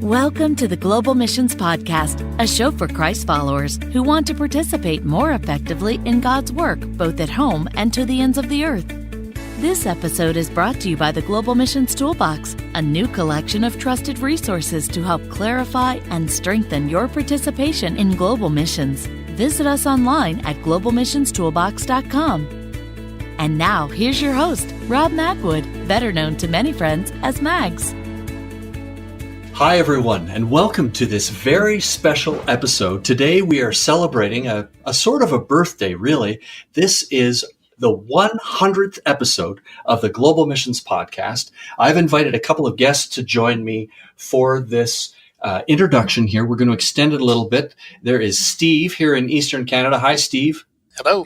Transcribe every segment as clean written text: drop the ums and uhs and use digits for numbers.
Welcome to the Global Missions Podcast, a show for Christ followers who want to participate more effectively in God's work, both at home and to the ends of the earth. This episode is brought to you by the Global Missions Toolbox, a new collection of trusted resources to help clarify and strengthen your participation in global missions. Visit us online at globalmissionstoolbox.com. And now, here's your host, Rob Magwood, better known to many friends as Mags. Hi, everyone, and welcome to this very special episode. Today, we are celebrating a sort of a birthday, really. This is the 100th episode of the Global Missions Podcast. I've invited a couple of guests to join me for this introduction here. We're going to extend it a little bit. There is Steve here in Eastern Canada. Hi, Steve. Hello.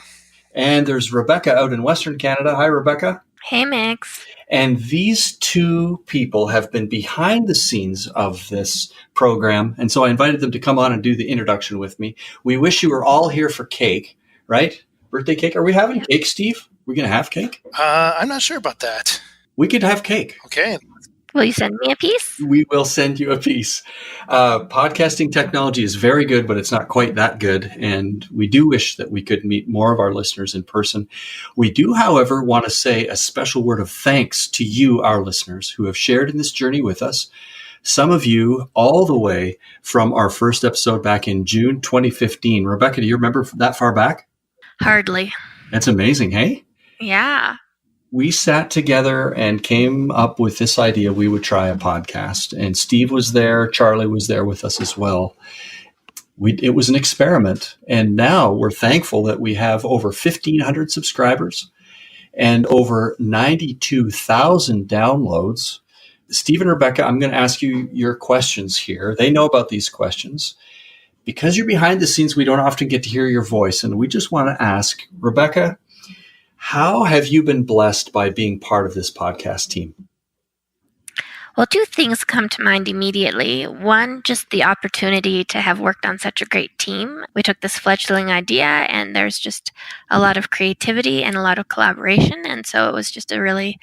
And there's Rebecca out in Western Canada. Hi, Rebecca. Hey, Max. And these two people have been behind the scenes of this program. And so I invited them to come on and do the introduction with me. We wish you were all here for cake, right? Birthday cake. Are we having cake, Steve? We're going to have cake? I'm not sure about that. We could have cake. Okay. Will you send me a piece? We will send you a piece. Podcasting technology is very good, but it's not quite that good. And we do wish that we could meet more of our listeners in person. We do, however, want to say a special word of thanks to you, our listeners, who have shared in this journey with us. Some of you all the way from our first episode back in June 2015. Rebecca, do you remember that far back? Hardly. That's amazing, hey? Yeah. We sat together and came up with this idea we would try a podcast. And Steve was there. Charlie was there with us as well. It was an experiment. And now we're thankful that we have over 1,500 subscribers and over 92,000 downloads. Steve and Rebecca, I'm going to ask you your questions here. They know about these questions. Because you're behind the scenes, we don't often get to hear your voice. And we just want to ask, Rebecca, how have you been blessed by being part of this podcast team? Well, two things come to mind immediately. One, just the opportunity to have worked on such a great team. We took this fledgling idea, and there's just a lot of creativity and a lot of collaboration. And so it was just a really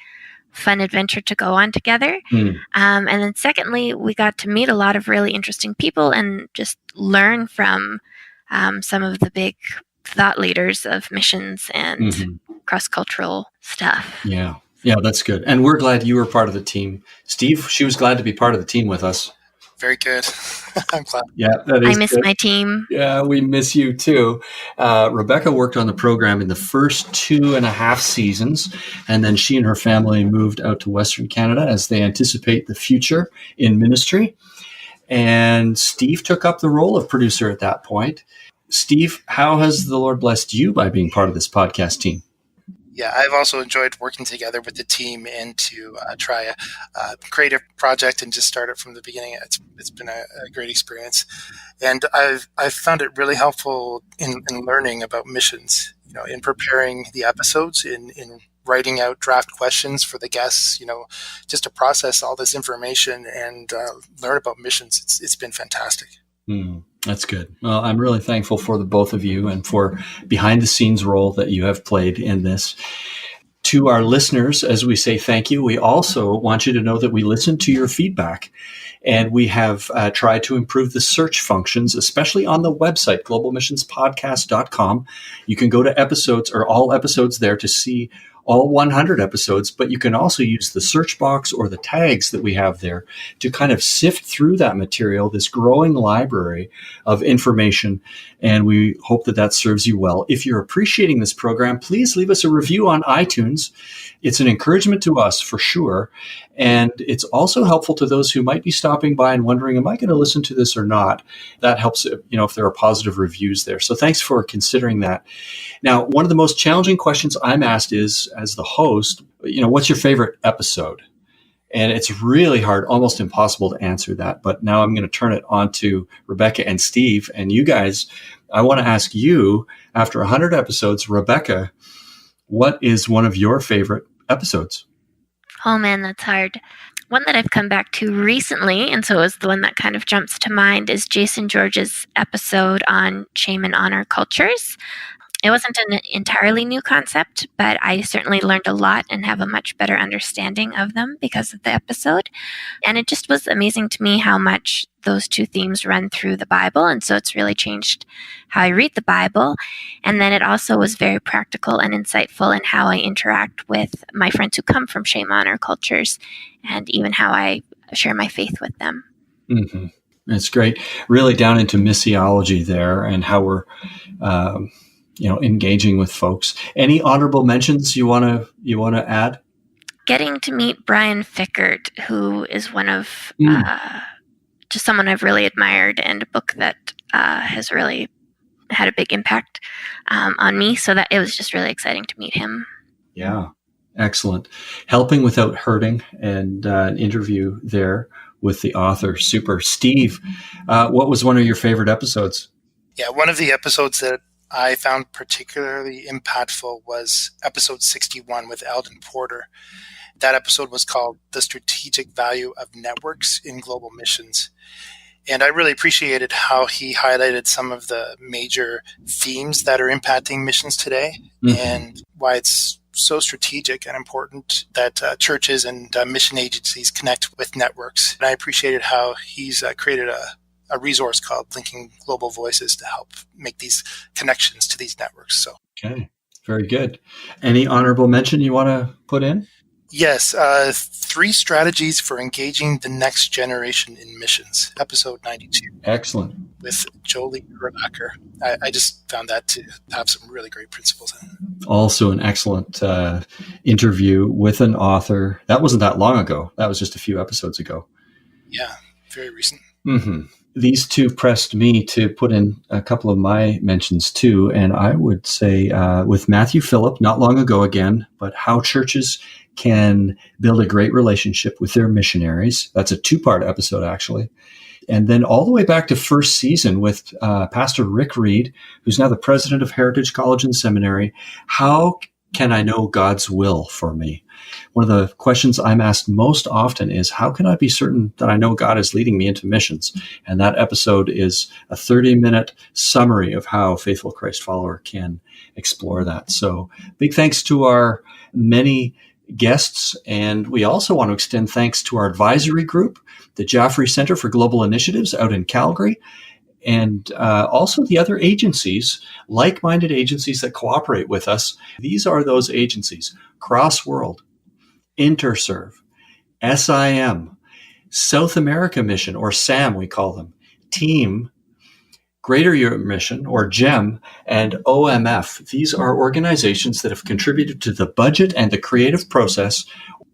fun adventure to go on together. And then secondly, we got to meet a lot of really interesting people and just learn from some of the big thought leaders of missions and cross-cultural stuff. Yeah, that's good. And we're glad you were part of the team. Steve, she was glad to be part of the team with us. Very good. I'm glad. Yeah, that is I miss good. my team. Yeah, we miss you too. Rebecca worked on the program in the first 2.5 seasons, and then she and her family moved out to Western Canada as they anticipate the future in ministry. And Steve took up the role of producer at that point. Steve, how has the Lord blessed you by being part of this podcast team? Yeah, I've also enjoyed working together with the team and to try a creative project and just start it from the beginning. It's been a great experience, and I've found it really helpful in learning about missions. In preparing the episodes, in writing out draft questions for the guests. Just to process all this information and learn about missions. It's been fantastic. That's good. Well, I'm really thankful for the both of you and for behind the scenes role that you have played in this. To our listeners, as we say thank you, we also want you to know that we listen to your feedback, and we have tried to improve the search functions, especially on the website, globalmissionspodcast.com. You can go to episodes or all episodes there to see all 100 episodes, but you can also use the search box or the tags that we have there to kind of sift through that material, this growing library of information, and we hope that that serves you well. If you're appreciating this program, please leave us a review on iTunes. It's an encouragement to us for sure, and it's also helpful to those who might be stopping by and wondering, am I going to listen to this or not? That helps, if there are positive reviews there. So thanks for considering that. Now, one of the most challenging questions I'm asked is, as the host, what's your favorite episode? And it's really hard, almost impossible to answer that. But now I'm going to turn it on to Rebecca and Steve. And you guys, I want to ask you, after 100 episodes, Rebecca, what is one of your favorite episodes? Oh man, that's hard. One that I've come back to recently, and so is the one that kind of jumps to mind, is Jason George's episode on shame and honor cultures. It wasn't an entirely new concept, but I certainly learned a lot and have a much better understanding of them because of the episode. And it just was amazing to me how much those two themes run through the Bible. And so it's really changed how I read the Bible. And then it also was very practical and insightful in how I interact with my friends who come from shame honor cultures and even how I share my faith with them. Mm-hmm. It's great. Really down into missiology there and how we're, engaging with folks. Any honorable mentions you want to add? Getting to meet Brian Fickert, who is one of just someone I've really admired, and a book that has really had a big impact on me. So that it was just really exciting to meet him. Yeah, excellent. Helping Without Hurting, and an interview there with the author. Super. Steve, what was one of your favorite episodes? Yeah, one of the episodes that I found particularly impactful was episode 61 with Eldon Porter. That episode was called The Strategic Value of Networks in Global Missions. And I really appreciated how he highlighted some of the major themes that are impacting missions today, and why it's so strategic and important that churches and mission agencies connect with networks. And I appreciated how he's created a resource called Linking Global Voices to help make these connections to these networks. So, okay, very good. Any honorable mention you want to put in? Yes, 3 strategies for engaging the next generation in missions, episode 92. Excellent. With Jolie Herbacher. I just found that to have some really great principles in it. Also an excellent interview with an author. That wasn't that long ago. That was just a few episodes ago. Yeah, very recent. Mm-hmm. These two pressed me to put in a couple of my mentions too. And I would say with Matthew Phillip, not long ago again, but how churches can build a great relationship with their missionaries. That's a 2-part episode, actually. And then all the way back to first season with Pastor Rick Reed, who's now the president of Heritage College and Seminary. How can I know God's will for me? One of the questions I'm asked most often is, how can I be certain that I know God is leading me into missions? And that episode is a 30-minute summary of how a faithful Christ follower can explore that. So big thanks to our many guests. And we also want to extend thanks to our advisory group, the Jaffrey Center for Global Initiatives out in Calgary, and also the other agencies, like-minded agencies that cooperate with us. These are those agencies: Cross World, Interserve, SIM, South America Mission, or SAM we call them, Team, Greater Europe Mission, or GEM, and OMF. These are organizations that have contributed to the budget and the creative process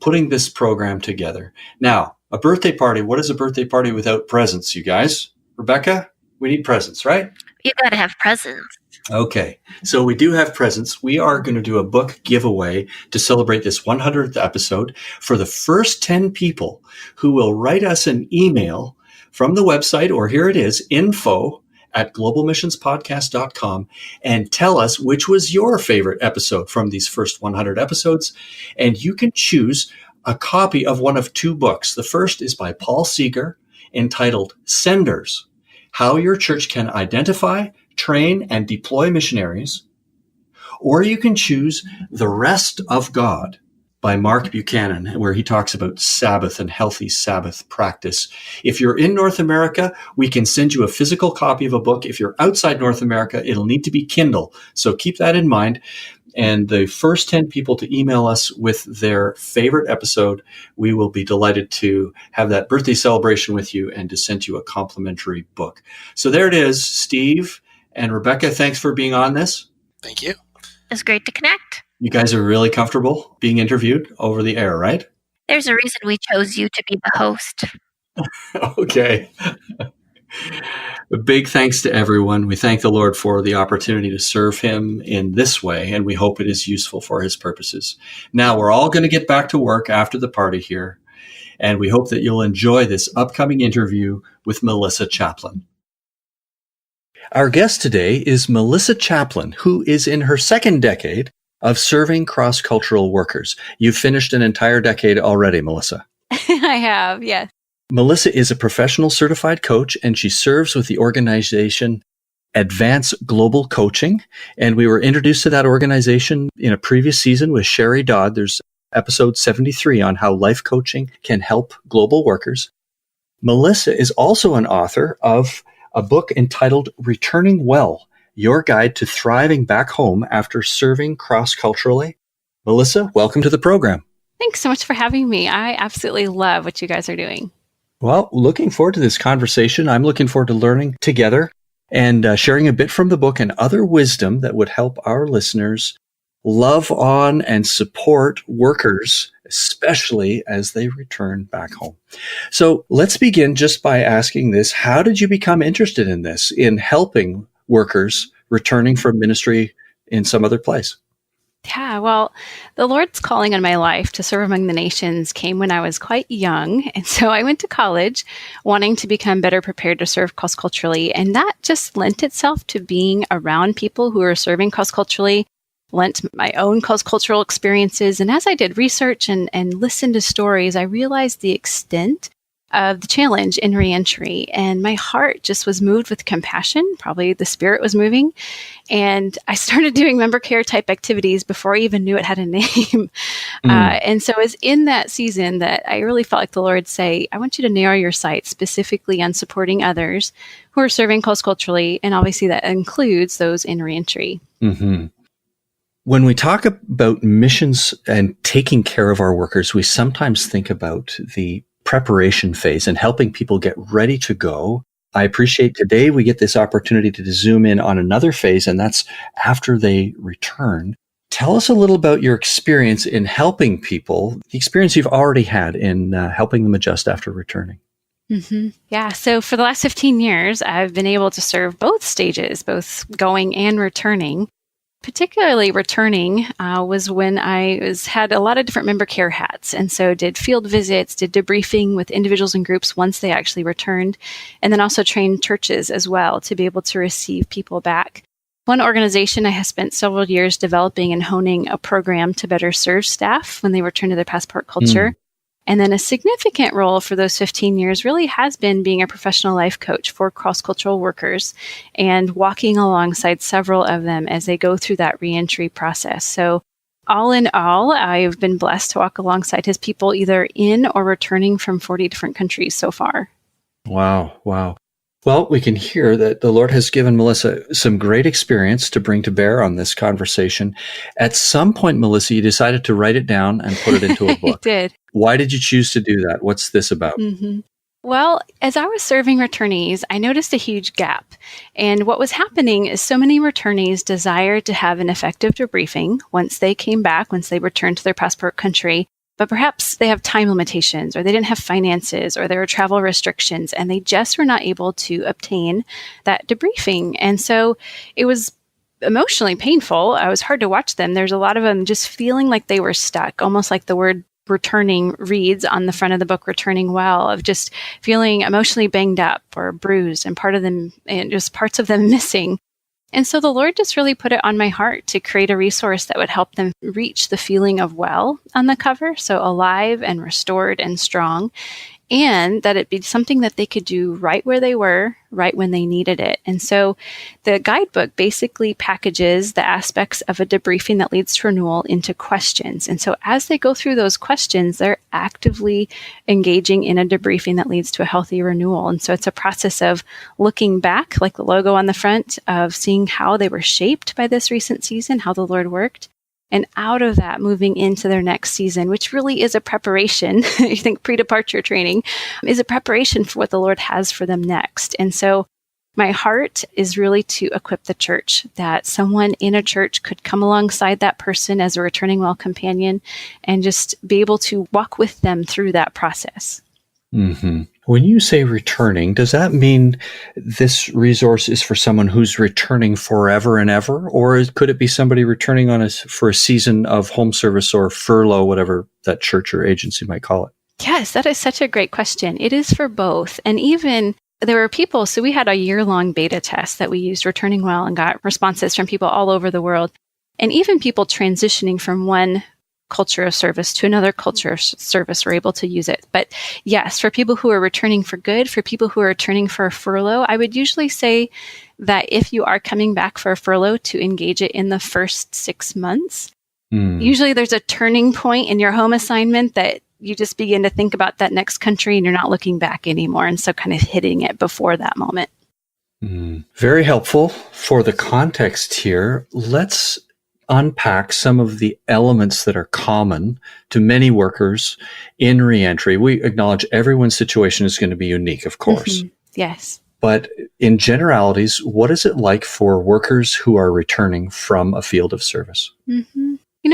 putting this program together. Now, a birthday party. What is a birthday party without presents, you guys? Rebecca, we need presents, right? You got to have presents. Okay, so we do have presents. We are going to do a book giveaway to celebrate this 100th episode for the first 10 people who will write us an email from the website, or here it is, info@globalmissionspodcast.com, and tell us which was your favorite episode from these first 100 episodes. And you can choose a copy of one of 2 books. The first is by Paul Seeger, entitled Senders: How Your Church Can Identify, Train, and Deploy Missionaries. Or you can choose The Rest of God by Mark Buchanan, where he talks about Sabbath and healthy Sabbath practice. If you're in North America, we can send you a physical copy of a book. If you're outside North America, it'll need to be Kindle. So keep that in mind. And the first 10 people to email us with their favorite episode, we will be delighted to have that birthday celebration with you and to send you a complimentary book. So there it is. Steve and Rebecca, thanks for being on this. Thank you. It's great to connect. You guys are really comfortable being interviewed over the air, right? There's a reason we chose you to be the host. Okay. A big thanks to everyone. We thank the Lord for the opportunity to serve him in this way, and we hope it is useful for his purposes. Now, we're all going to get back to work after the party here, and we hope that you'll enjoy this upcoming interview with Melissa Chaplin. Our guest today is Melissa Chaplin, who is in her 2nd decade of serving cross-cultural workers. You've finished an entire decade already, Melissa. I have, yes. Melissa is a professional certified coach, and she serves with the organization Advance Global Coaching. And we were introduced to that organization in a previous season with Sherry Dodd. There's episode 73 on how life coaching can help global workers. Melissa is also an author of a book entitled Returning Well, Your Guide to Thriving Back Home After Serving Cross-Culturally. Melissa, welcome to the program. Thanks so much for having me. I absolutely love what you guys are doing. Well, looking forward to this conversation. I'm looking forward to learning together and sharing a bit from the book and other wisdom that would help our listeners love on and support workers, especially as they return back home. So let's begin just by asking this. How did you become interested in this, in helping workers returning from ministry in some other place? Yeah, well, the Lord's calling on my life to serve among the nations came when I was quite young. And so I went to college wanting to become better prepared to serve cross-culturally. And that just lent itself to being around people who are serving cross-culturally, lent my own cross-cultural experiences. And as I did research and listened to stories, I realized the extent of the challenge in reentry. And my heart just was moved with compassion. Probably the Spirit was moving. And I started doing member care type activities before I even knew it had a name. And so it was in that season that I really felt like the Lord say, I want you to narrow your sights specifically on supporting others who are serving cross-culturally. And obviously that includes those in reentry. Mm-hmm. When we talk about missions and taking care of our workers, we sometimes think about the preparation phase and helping people get ready to go. I appreciate today we get this opportunity to zoom in on another phase, and that's after they return. Tell us a little about your experience in helping people, the experience you've already had in helping them adjust after returning. Mm-hmm. Yeah. So for the last 15 years, I've been able to serve both stages, both going and returning. Particularly returning was when I had a lot of different member care hats. And so did field visits, did debriefing with individuals and groups once they actually returned, and then also trained churches as well to be able to receive people back. One organization I have spent several years developing and honing a program to better serve staff when they return to their passport culture. And then a significant role for those 15 years really has been being a professional life coach for cross-cultural workers and walking alongside several of them as they go through that reentry process. So all in all, I've been blessed to walk alongside his people either in or returning from 40 different countries so far. Wow. Well, we can hear that the Lord has given Melissa some great experience to bring to bear on this conversation. At some point, Melissa, you decided to write it down and put it into a book. I did. Why did you choose to do that? What's this about? Mm-hmm. Well, as I was serving returnees, I noticed a huge gap. And what was happening is so many returnees desired to have an effective debriefing once they came back, once they returned to their passport country. But perhaps they have time limitations, or they didn't have finances, or there were travel restrictions, and they just were not able to obtain that debriefing. And so it was emotionally painful. It was hard to watch them. There's a lot of them just feeling like they were stuck, almost like the word returning reads on the front of the book, Returning Well, of just feeling emotionally banged up or bruised, and just parts of them missing. And so the Lord just really put it on my heart to create a resource that would help them reach the feeling of well on the cover, so alive and restored and strong, and that it be something that they could do right where they were, right when they needed it. And so the guidebook basically packages the aspects of a debriefing that leads to renewal into questions. And so as they go through those questions, they're actively engaging in a debriefing that leads to a healthy renewal. And so it's a process of looking back, like the logo on the front, of seeing how they were shaped by this recent season, how the Lord worked. And out of that, moving into their next season, which really is a preparation, I think pre-departure training is a preparation for what the Lord has for them next. And so my heart is really to equip the church, that someone in a church could come alongside that person as a returning well companion and just be able to walk with them through that process. Mm-hmm. When you say returning, does that mean this resource is for someone who's returning forever and ever? Or could it be somebody returning for a season of home service or furlough, whatever that church or agency might call it? Yes, that is such a great question. It is for both. And even there were people, so we had a year-long beta test that we used Returning Well and got responses from people all over the world. And even people transitioning from one culture of service to another culture of service were able to use it. But yes, for people who are returning for good, for people who are returning for a furlough, I would usually say that if you are coming back for a furlough, to engage it in the first 6 months. Usually there's a turning point in your home assignment that you just begin to think about that next country and you're not looking back anymore. And so kind of hitting it before that moment. Very helpful for the context here. Let's unpack some of the elements that are common to many workers in reentry. We acknowledge everyone's situation is going to be unique, of course. Yes. But in generalities, what is it like for workers who are returning from a field of service?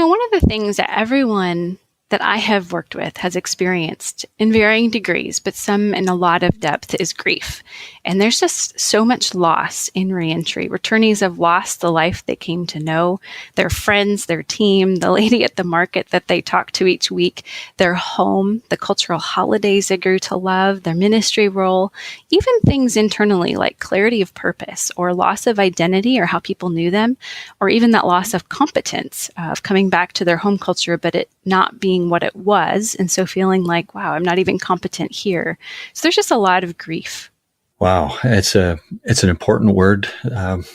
One of the things that everyone that I have worked with has experienced in varying degrees, but some in a lot of depth, is grief. And there's just so much loss in reentry. Returnees have lost the life they came to know, their friends, their team, the lady at the market that they talk to each week, their home, the cultural holidays they grew to love, their ministry role, even things internally like clarity of purpose or loss of identity or how people knew them, or even that loss of competence of coming back to their home culture, but it not being what it was. And so feeling like, wow, I'm not even competent here. So there's just a lot of grief. Wow. It's an important word, and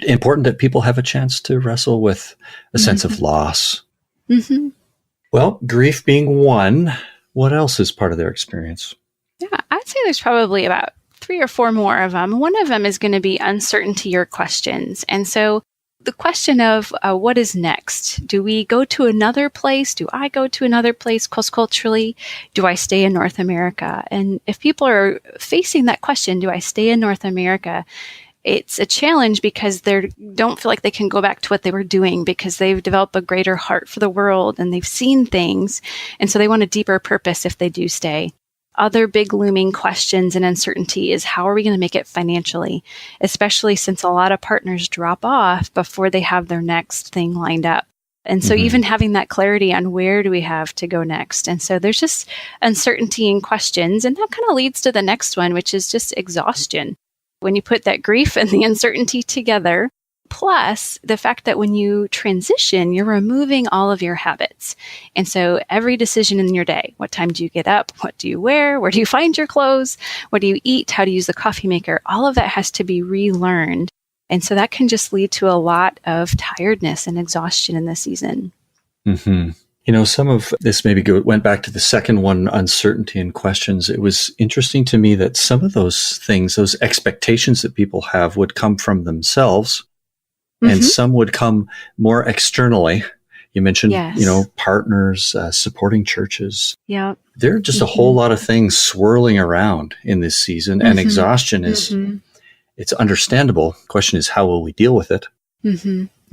important that people have a chance to wrestle with a sense of loss. Well, grief being one, what else is part of their experience? Yeah, I'd say there's probably about 3 or 4 more of them. One of them is going to be uncertainty or questions. And so the question of what is next? Do we go to another place? Do I go to another place cross-culturally? Do I stay in North America? And if people are facing that question, do I stay in North America? It's a challenge because they don't feel like they can go back to what they were doing because they've developed a greater heart for the world and they've seen things. And so they want a deeper purpose if they do stay. Other big looming questions and uncertainty is how are we going to make it financially, especially since a lot of partners drop off before they have their next thing lined up. And so even having that clarity on where do we have to go next. And so there's just uncertainty and questions. And that kind of leads to the next one, which is just exhaustion. When you put that grief and the uncertainty together, plus the fact that when you transition, you're removing all of your habits. And so every decision in your day, what time do you get up? What do you wear? Where do you find your clothes? What do you eat? How to use the coffee maker? All of that has to be relearned. And so that can just lead to a lot of tiredness and exhaustion in this season. Some of this maybe went back to the second one, uncertainty and questions. It was interesting to me that some of those things, those expectations that people have would come from themselves. And some would come more externally. You mentioned, partners, supporting churches. Yeah. There are just a whole lot of things swirling around in this season, and exhaustion is, it's understandable. Question is, how will we deal with it?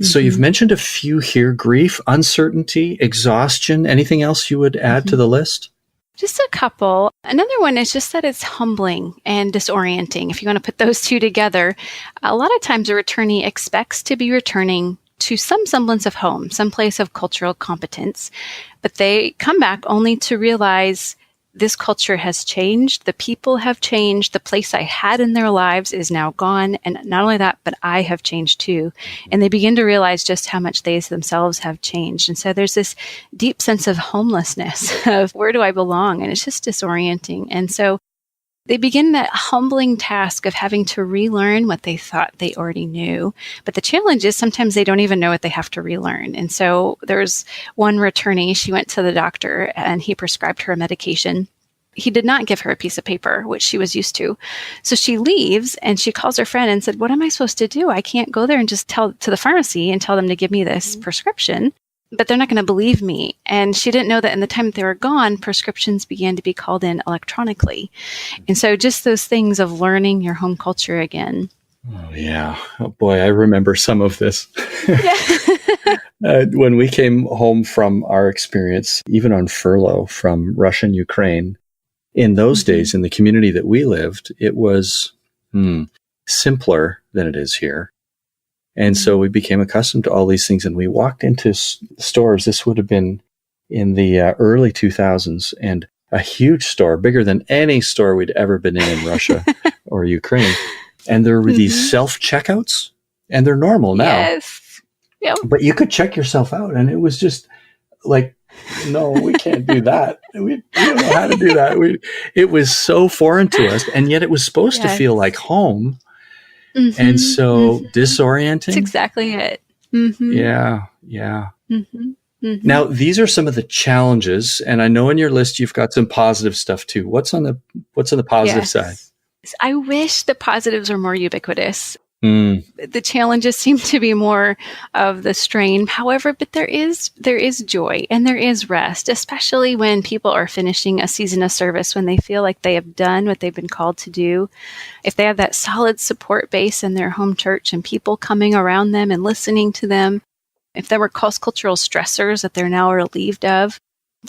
So you've mentioned a few here: grief, uncertainty, exhaustion. Anything else you would add to the list? Just a couple. Another one is just that it's humbling and disorienting. If you want to put those two together, a lot of times a returnee expects to be returning to some semblance of home, some place of cultural competence, but they come back only to realize this culture has changed, the people have changed, the place I had in their lives is now gone, and not only that, but I have changed too. And they begin to realize just how much they themselves have changed. And so there's this deep sense of homelessness of where do I belong? And it's just disorienting. And so they begin that humbling task of having to relearn what they thought they already knew. But the challenge is sometimes they don't even know what they have to relearn. And so there's one returnee, she went to the doctor and he prescribed her a medication. He did not give her a piece of paper, which she was used to. So she leaves and she calls her friend and said, what am I supposed to do? I can't go there and just tell to the pharmacy and tell them to give me this prescription. But they're not going to believe me. And she didn't know that in the time that they were gone, prescriptions began to be called in electronically. And so just those things of learning your home culture again. Oh, yeah. Oh, boy, I remember some of this. When we came home from our experience, even on furlough from Russia and Ukraine, in those days, in the community that we lived, it was simpler than it is here. And so we became accustomed to all these things, and we walked into stores. This would have been in the early 2000s, and a huge store, bigger than any store we'd ever been in Russia or Ukraine. And there were these self-checkouts, and they're normal now. Yes. Yep. But you could check yourself out, and it was just like, no, we can't do that. We don't know how to do that. It was so foreign to us, and yet it was supposed to feel like home. And so disorienting. That's exactly it. Mm-hmm. Yeah. Mm-hmm. Mm-hmm. Now, these are some of the challenges, and I know in your list you've got some positive stuff too. What's on the positive side? I wish the positives were more ubiquitous. The challenges seem to be more of the strain. However, but there is joy and there is rest, especially when people are finishing a season of service, when they feel like they have done what they've been called to do. If they have that solid support base in their home church and people coming around them and listening to them, if there were cross-cultural stressors that they're now relieved of,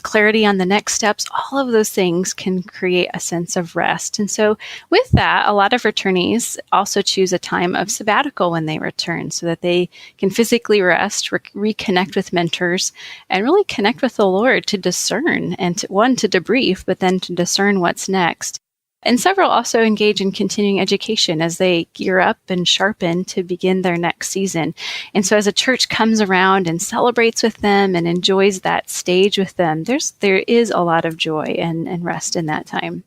clarity on the next steps, all of those things can create a sense of rest. And so with that, a lot of returnees also choose a time of sabbatical when they return so that they can physically rest, reconnect with mentors, and really connect with the Lord to discern and to debrief, but then to discern what's next. And several also engage in continuing education as they gear up and sharpen to begin their next season. And so as a church comes around and celebrates with them and enjoys that stage with them, there is a lot of joy and rest in that time.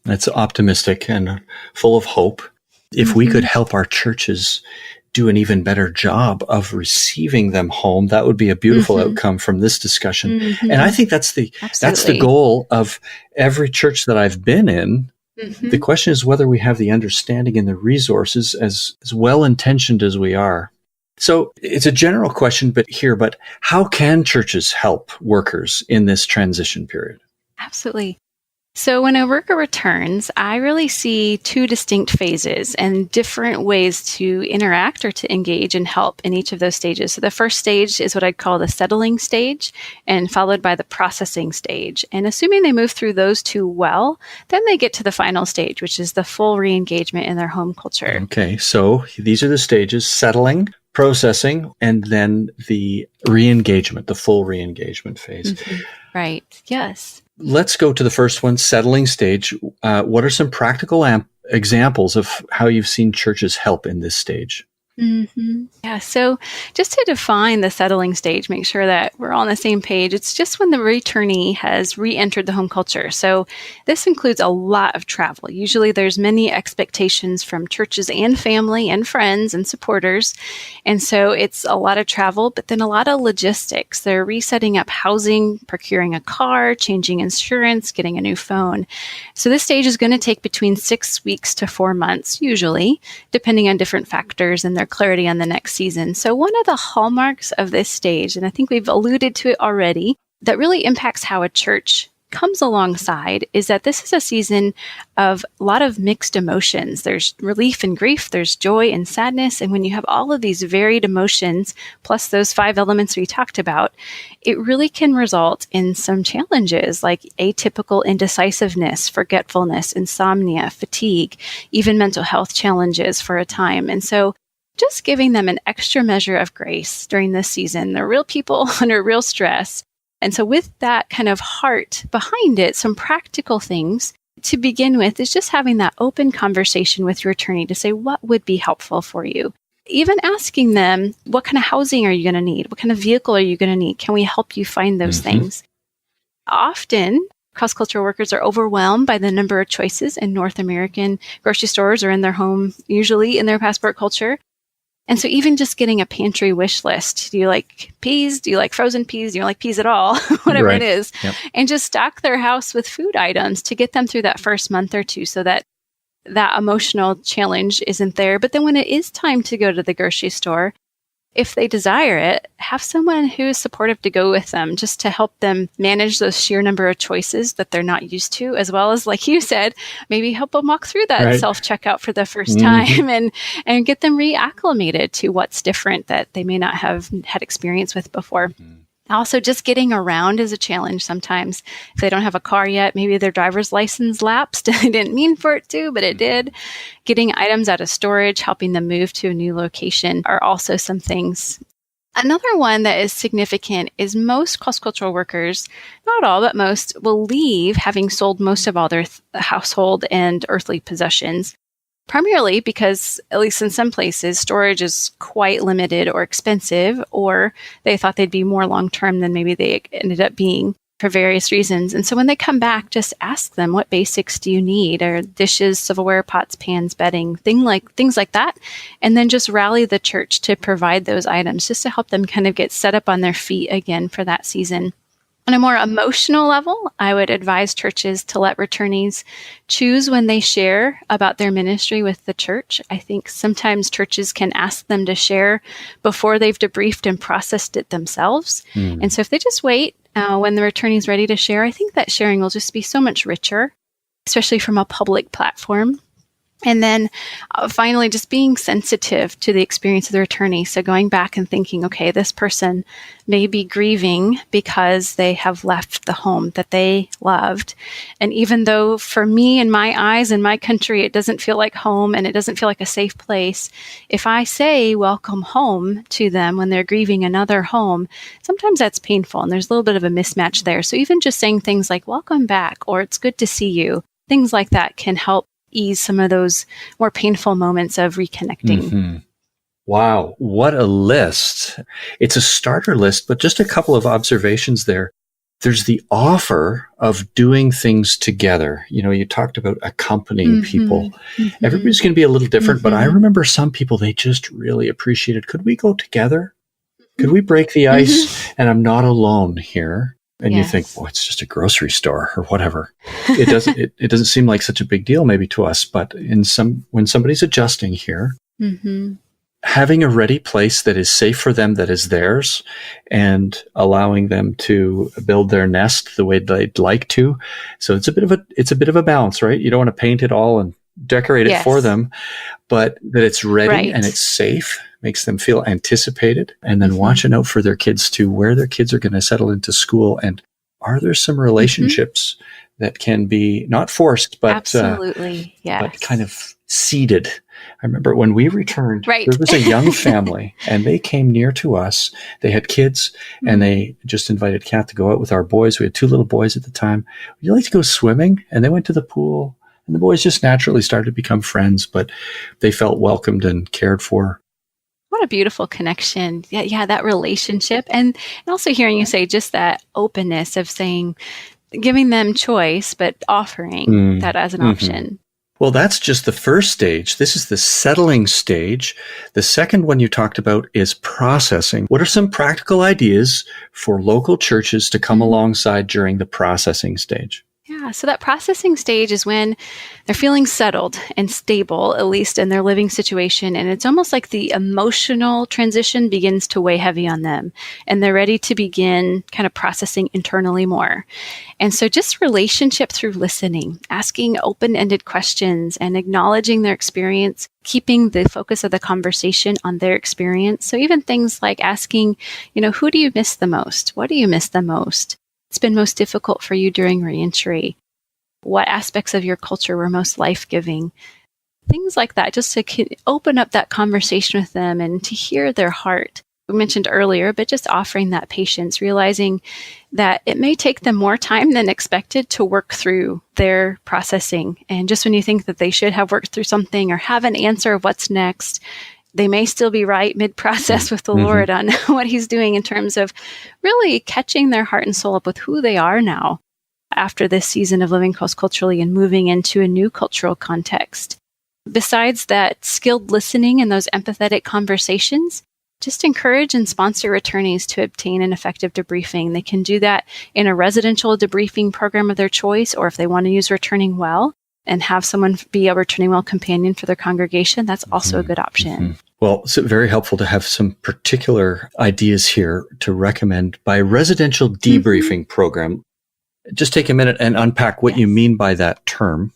That's optimistic and full of hope. If we could help our churches do an even better job of receiving them home, that would be a beautiful outcome from this discussion. And I think that's the goal of every church that I've been in. The question is whether we have the understanding and the resources as well-intentioned as we are. So it's a general question, but how can churches help workers in this transition period? Absolutely. So when a worker returns, I really see two distinct phases and different ways to interact or to engage and help in each of those stages. So the first stage is what I'd call the settling stage, and followed by the processing stage. And assuming they move through those two well, then they get to the final stage, which is the full re-engagement in their home culture. Okay, so these are the stages: settling, processing, and then the re-engagement, the full re-engagement phase. Right, yes. Let's go to the first one, settling stage. What are some practical examples of how you've seen churches help in this stage? Yeah, so just to define the settling stage, make sure that we're all on the same page. It's just when the returnee has re-entered the home culture. So this includes a lot of travel. Usually there's many expectations from churches and family and friends and supporters. And so it's a lot of travel, but then a lot of logistics. They're resetting up housing, procuring a car, changing insurance, getting a new phone. So this stage is going to take between 6 weeks to 4 months, usually, depending on different factors and their clarity on the next season. So one of the hallmarks of this stage, and I think we've alluded to it already, that really impacts how a church comes alongside is that this is a season of a lot of mixed emotions. There's relief and grief, there's joy and sadness. And when you have all of these varied emotions, plus those 5 elements we talked about, it really can result in some challenges like atypical indecisiveness, forgetfulness, insomnia, fatigue, even mental health challenges for a time. And so just giving them an extra measure of grace during this season. They're real people under real stress. And so with that kind of heart behind it, some practical things to begin with is just having that open conversation with your attorney to say, what would be helpful for you? Even asking them, what kind of housing are you going to need? What kind of vehicle are you going to need? Can we help you find those things? Often, cross-cultural workers are overwhelmed by the number of choices in North American grocery stores or in their home, usually in their passport culture. And so even just getting a pantry wish list, do you like peas? Do you like frozen peas? Do you like peas at all? Whatever it is. Yep. And just stock their house with food items to get them through that first month or two so that that emotional challenge isn't there. But then when it is time to go to the grocery store, if they desire it, have someone who is supportive to go with them just to help them manage those sheer number of choices that they're not used to, as well as, like you said, maybe help them walk through that self-checkout for the first time and get them reacclimated to what's different that they may not have had experience with before. Also, just getting around is a challenge sometimes. If they don't have a car yet, maybe their driver's license lapsed. They didn't mean for it to, but it did. Getting items out of storage, helping them move to a new location are also some things. Another one that is significant is most cross-cultural workers, not all, but most, will leave having sold most of all their household and earthly possessions. Primarily because, at least in some places, storage is quite limited or expensive, or they thought they'd be more long-term than maybe they ended up being. for various reasons. And so when they come back, just ask them, what basics do you need? Or dishes, silverware, pots, pans, bedding, things like that. And then just rally the church to provide those items just to help them kind of get set up on their feet again for that season. On a more emotional level, I would advise churches to let returnees choose when they share about their ministry with the church. I think sometimes churches can ask them to share before they've debriefed and processed it themselves. And so if they just wait when the returnee is ready to share, I think that sharing will just be so much richer, especially from a public platform. And then finally, just being sensitive to the experience of the returnee. So going back and thinking, okay, this person may be grieving because they have left the home that they loved. And even though for me, in my eyes, in my country, it doesn't feel like home and it doesn't feel like a safe place, if I say welcome home to them when they're grieving another home, sometimes that's painful. And there's a little bit of a mismatch there. So even just saying things like welcome back or it's good to see you, things like that can help ease some of those more painful moments of reconnecting. Wow, what a list. It's a starter list, but just a couple of observations there. There's the offer of doing things together. You know, you talked about accompanying people. Everybody's going to be a little different, but I remember some people, they just really appreciated, could we go together? Could we break the ice? And I'm not alone here. And you think, well, it's just a grocery store or whatever. It doesn't. It doesn't seem like such a big deal, maybe to us. But when somebody's adjusting here, having a ready place that is safe for them, that is theirs, and allowing them to build their nest the way they'd like to. So it's a bit of a balance, right? You don't want to paint it all and decorate it for them, but that it's ready and it's safe. Makes them feel anticipated, and then watching out for their kids too, where their kids are going to settle into school, and are there some relationships that can be not forced, but absolutely, but kind of seeded. I remember when we returned, there was a young family, and they came near to us. They had kids, and they just invited Kat to go out with our boys. We had 2 little boys at the time. Would you like to go swimming? And they went to the pool, and the boys just naturally started to become friends, but they felt welcomed and cared for. What a beautiful connection. Yeah, that relationship. And also hearing you say just that openness of saying, giving them choice, but offering that as an option. Well, that's just the first stage. This is the settling stage. The second one you talked about is processing. What are some practical ideas for local churches to come alongside during the processing stage? Yeah, so that processing stage is when they're feeling settled and stable, at least in their living situation. And it's almost like the emotional transition begins to weigh heavy on them. And they're ready to begin kind of processing internally more. And so just relationship through listening, asking open-ended questions and acknowledging their experience, keeping the focus of the conversation on their experience. So even things like asking, who do you miss the most? What do you miss the most? It's been most difficult for you during reentry? What aspects of your culture were most life-giving? Things like that, just to open up that conversation with them and to hear their heart. We mentioned earlier, but just offering that patience, realizing that it may take them more time than expected to work through their processing. And just when you think that they should have worked through something or have an answer of what's next, they may still be right mid-process with the Lord on what he's doing in terms of really catching their heart and soul up with who they are now after this season of living cross-culturally and moving into a new cultural context. Besides that skilled listening and those empathetic conversations, just encourage and sponsor returnees to obtain an effective debriefing. They can do that in a residential debriefing program of their choice, or if they want to use Returning Well and have someone be a Returning Well companion for their congregation, that's also a good option. Well, it's very helpful to have some particular ideas here to recommend by residential debriefing program. Just take a minute and unpack what you mean by that term.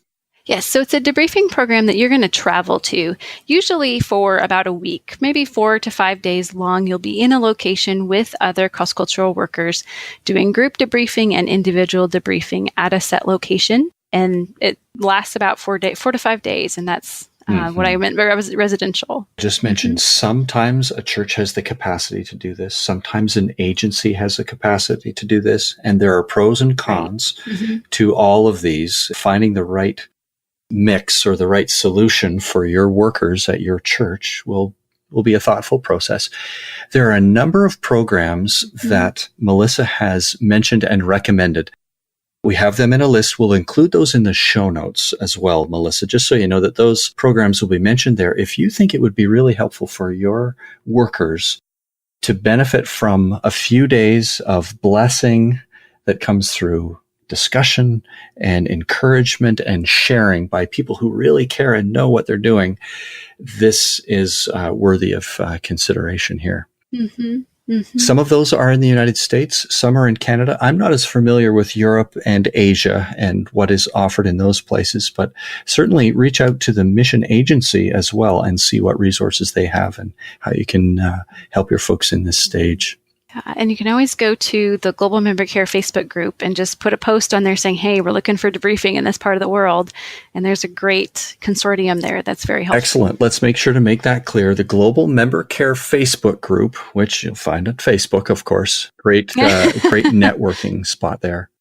Yes, so it's a debriefing program that you're going to travel to, usually for about a week, maybe 4 to 5 days long. You'll be in a location with other cross-cultural workers doing group debriefing and individual debriefing at a set location. And it lasts about 4 to 5 days, and that's what I meant by residential. Just mentioned sometimes a church has the capacity to do this. Sometimes an agency has the capacity to do this. And there are pros and cons to all of these. Finding the right mix or the right solution for your workers at your church will will be a thoughtful process. There are a number of programs that Melissa has mentioned and recommended. We have them in a list. We'll include those in the show notes as well, Melissa, just so you know that those programs will be mentioned there. If you think it would be really helpful for your workers to benefit from a few days of blessing that comes through discussion and encouragement and sharing by people who really care and know what they're doing, this is worthy of consideration here. Mm-hmm. Mm-hmm. Some of those are in the United States. Some are in Canada. I'm not as familiar with Europe and Asia and what is offered in those places, but certainly reach out to the mission agency as well and see what resources they have and how you can help your folks in this stage. And you can always go to the Global Member Care Facebook group and just put a post on there saying, hey, we're looking for debriefing in this part of the world. And there's a great consortium there that's very helpful. Excellent. Let's make sure to make that clear. The Global Member Care Facebook group, which you'll find at Facebook, of course. Great networking spot there.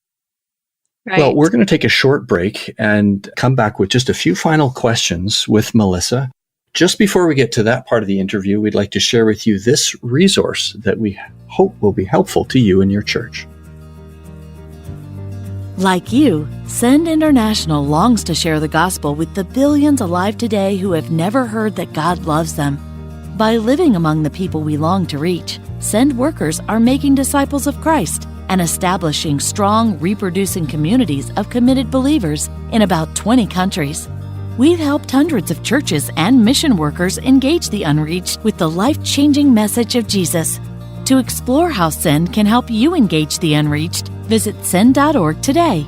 Right. Well, we're going to take a short break and come back with just a few final questions with Melissa. Just before we get to that part of the interview, we'd like to share with you this resource that we hope will be helpful to you and your church. Like you, Send International longs to share the gospel with the billions alive today who have never heard that God loves them. By living among the people we long to reach, Send workers are making disciples of Christ and establishing strong, reproducing communities of committed believers in about 20 countries. We've helped hundreds of churches and mission workers engage the unreached with the life-changing message of Jesus. To explore how Send can help you engage the unreached, visit send.org today.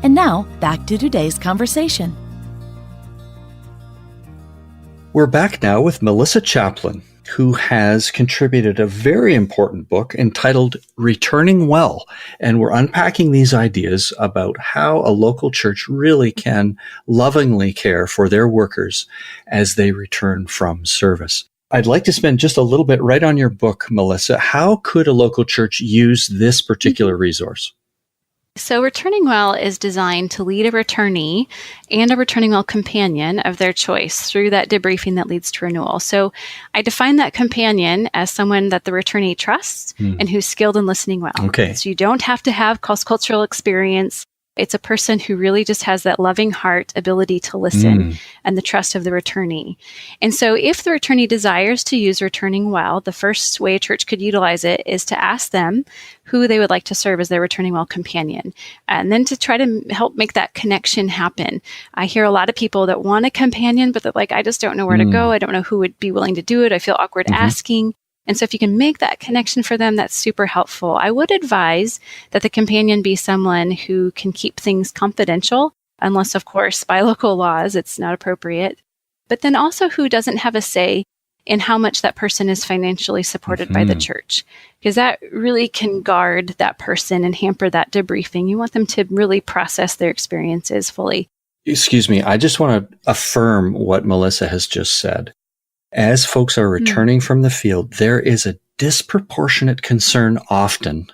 And now, back to today's conversation. We're back now with Melissa Chaplin, who has contributed a very important book entitled Returning Well. And we're unpacking these ideas about how a local church really can lovingly care for their workers as they return from service. I'd like to spend just a little bit right on your book, Melissa. How could a local church use this particular resource? So Returning Well is designed to lead a returnee and a Returning Well companion of their choice through that debriefing that leads to renewal. So I define that companion as someone that the returnee trusts and who's skilled in listening well. Okay. So you don't have to have cross-cultural experience. It's a person who really just has that loving heart ability to listen and the trust of the returnee. And so if the returnee desires to use Returning Well, the first way a church could utilize it is to ask them who they would like to serve as their Returning Well companion, and then to try to help make that connection happen. I hear a lot of people that want a companion, but they're like, I just don't know where to go. I don't know who would be willing to do it. I feel awkward asking. And so if you can make that connection for them, that's super helpful. I would advise that the companion be someone who can keep things confidential, unless, of course, by local laws, it's not appropriate. But then also who doesn't have a say in how much that person is financially supported by the church, because that really can guard that person and hamper that debriefing. You want them to really process their experiences fully. Excuse me, I just want to affirm what Melissa has just said. As folks are returning from the field, there is a disproportionate concern often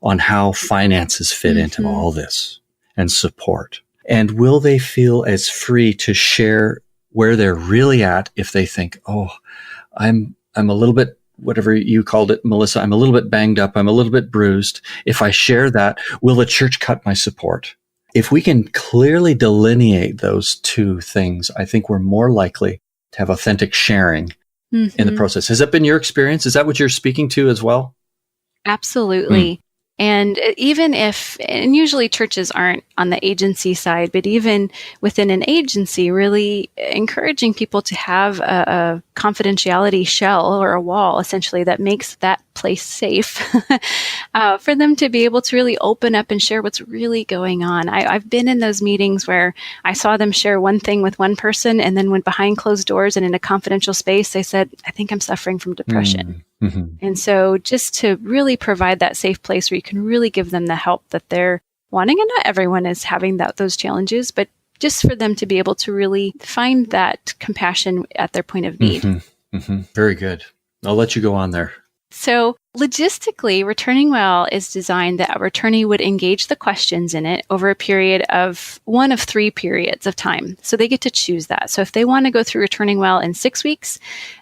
on how finances fit into all this and support. And will they feel as free to share where they're really at if they think, oh, I'm a little bit, whatever you called it, Melissa, I'm a little bit banged up, I'm a little bit bruised. If I share that, will the church cut my support? If we can clearly delineate those two things, I think we're more likely to have authentic sharing in the process. Has that been your experience? Is that what you're speaking to as well? Absolutely. And even if, and usually churches aren't on the agency side, but even within an agency, really encouraging people to have a confidentiality shell or a wall, essentially, that makes that place safe for them to be able to really open up and share what's really going on. I've been in those meetings where I saw them share one thing with one person, and then when behind closed doors and in a confidential space, they said, I think I'm suffering from depression. And so just to really provide that safe place where you can really give them the help that they're wanting, and not everyone is having those challenges, but just for them to be able to really find that compassion at their point of need. Very good. I'll let you go on there. So Logistically, Returning Well is designed that a returnee would engage the questions in it over a period of one of 3 periods of time. So they get to choose that. So if they want to go through Returning Well in 6 weeks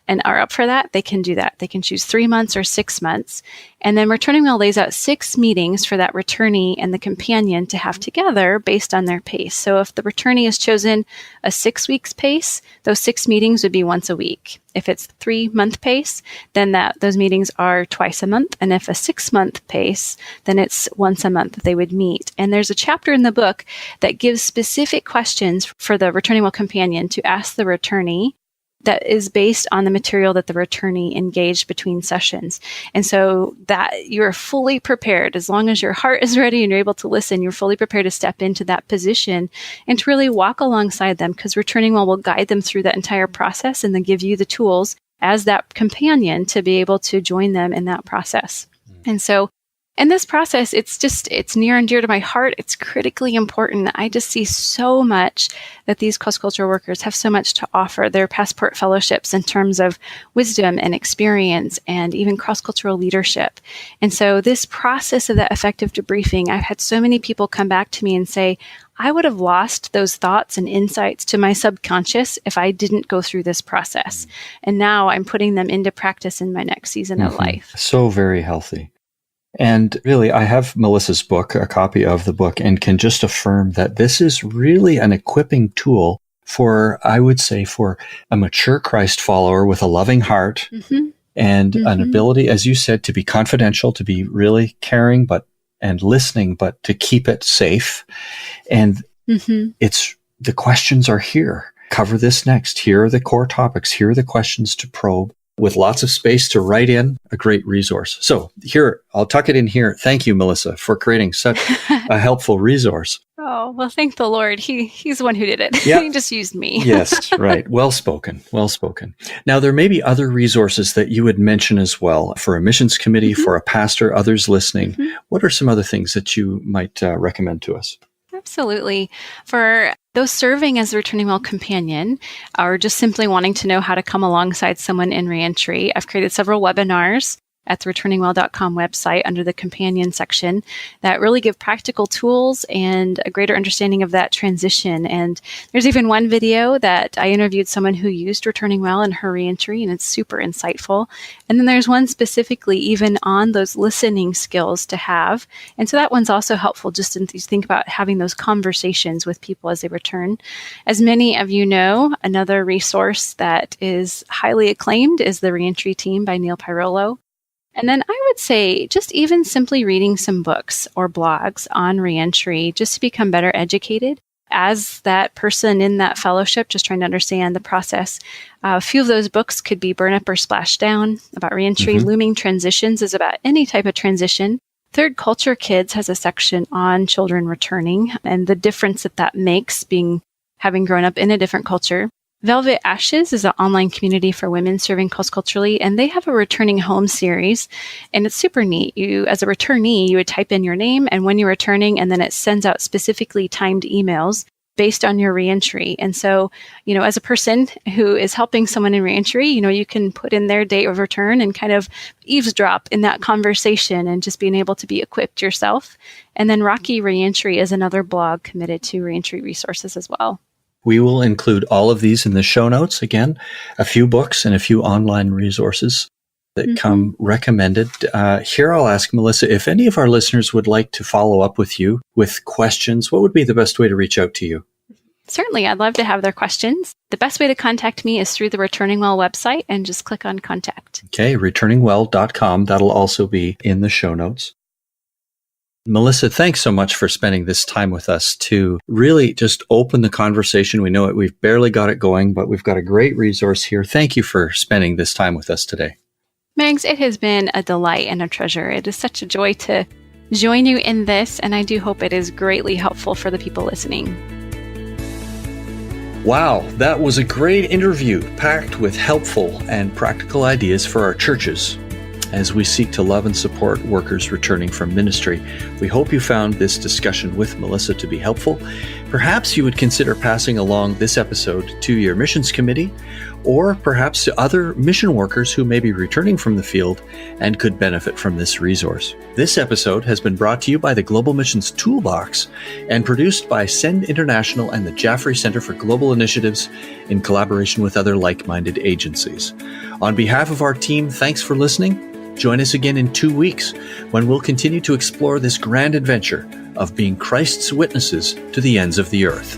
and are up for that, they can do that. They can choose 3 months or 6 months. And then Returning Well lays out 6 meetings for that returnee and the companion to have together based on their pace. So if the returnee has chosen a 6 weeks pace, those 6 meetings would be once a week. If it's 3-month pace, then those meetings are twice a month. And if a 6-month pace, then it's once a month that they would meet. And there's a chapter in the book that gives specific questions for the Returning Well companion to ask the returnee that is based on the material that the returnee engaged between sessions. And so that you're fully prepared. As long as your heart is ready and you're able to listen, you're fully prepared to step into that position and to really walk alongside them, because Returning Well will guide them through that entire process and then give you the tools as that companion to be able to join them in that process. And so in this process, it's near and dear to my heart. It's critically important. I just see so much that these cross-cultural workers have so much to offer. Their passport fellowships in terms of wisdom and experience and even cross-cultural leadership. And so this process of that effective debriefing, I've had so many people come back to me and say, I would have lost those thoughts and insights to my subconscious if I didn't go through this process. And now I'm putting them into practice in my next season of life. So very healthy. And really, I have Melissa's book, a copy of the book, and can just affirm that this is really an equipping tool for, I would say, for a mature Christ follower with a loving heart and an ability, as you said, to be confidential, to be really caring, and listening, but to keep it safe. And the questions are here. Cover this next. Here are the core topics. Here are the questions to probe, with lots of space to write in. A great resource. So here, I'll tuck it in here. Thank you, Melissa, for creating such a helpful resource. Oh, well, thank the Lord. He's the one who did it. Yep. He just used me. Yes, right. Well spoken. Well spoken. Now, there may be other resources that you would mention as well for a missions committee, for a pastor, others listening. What are some other things that you might recommend to us? Absolutely. For those serving as a Returning Well companion, or just simply wanting to know how to come alongside someone in reentry, I've created several webinars at the returningwell.com website under the companion section that really give practical tools and a greater understanding of that transition. And there's even one video that I interviewed someone who used Returning Well in her reentry, and it's super insightful. And then there's one specifically even on those listening skills to have. And so that one's also helpful just to think about having those conversations with people as they return. As many of you know, another resource that is highly acclaimed is the Reentry Team by Neil Pirolo. And then I would say just even simply reading some books or blogs on reentry just to become better educated as that person in that fellowship, just trying to understand the process. A few of those books could be Burn Up or Splash Down about reentry. Looming Transitions is about any type of transition. Third Culture Kids has a section on children returning and the difference that makes having grown up in a different culture. Velvet Ashes is an online community for women serving cross-culturally, and they have a returning home series, and it's super neat. You, as a returnee, you would type in your name and when you're returning, and then it sends out specifically timed emails based on your reentry. And so, as a person who is helping someone in reentry, you can put in their date of return and kind of eavesdrop in that conversation and just being able to be equipped yourself. And then Rocky Reentry is another blog committed to reentry resources as well. We will include all of these in the show notes. Again, a few books and a few online resources that come recommended. Here I'll ask Melissa, if any of our listeners would like to follow up with you with questions, what would be the best way to reach out to you? Certainly. I'd love to have their questions. The best way to contact me is through the Returning Well website and just click on contact. Okay, returningwell.com. That'll also be in the show notes. Melissa, thanks so much for spending this time with us to really just open the conversation. We know we've barely got it going, but we've got a great resource here. Thank you for spending this time with us today. Megs, it has been a delight and a treasure. It is such a joy to join you in this, and I do hope it is greatly helpful for the people listening. Wow, that was a great interview, packed with helpful and practical ideas for our churches. As we seek to love and support workers returning from ministry, we hope you found this discussion with Melissa to be helpful. Perhaps you would consider passing along this episode to your missions committee or perhaps to other mission workers who may be returning from the field and could benefit from this resource. This episode has been brought to you by the Global Missions Toolbox and produced by Send International and the Jaffrey Center for Global Initiatives in collaboration with other like-minded agencies. On behalf of our team, thanks for listening. Join us again in 2 weeks when we'll continue to explore this grand adventure of being Christ's witnesses to the ends of the earth.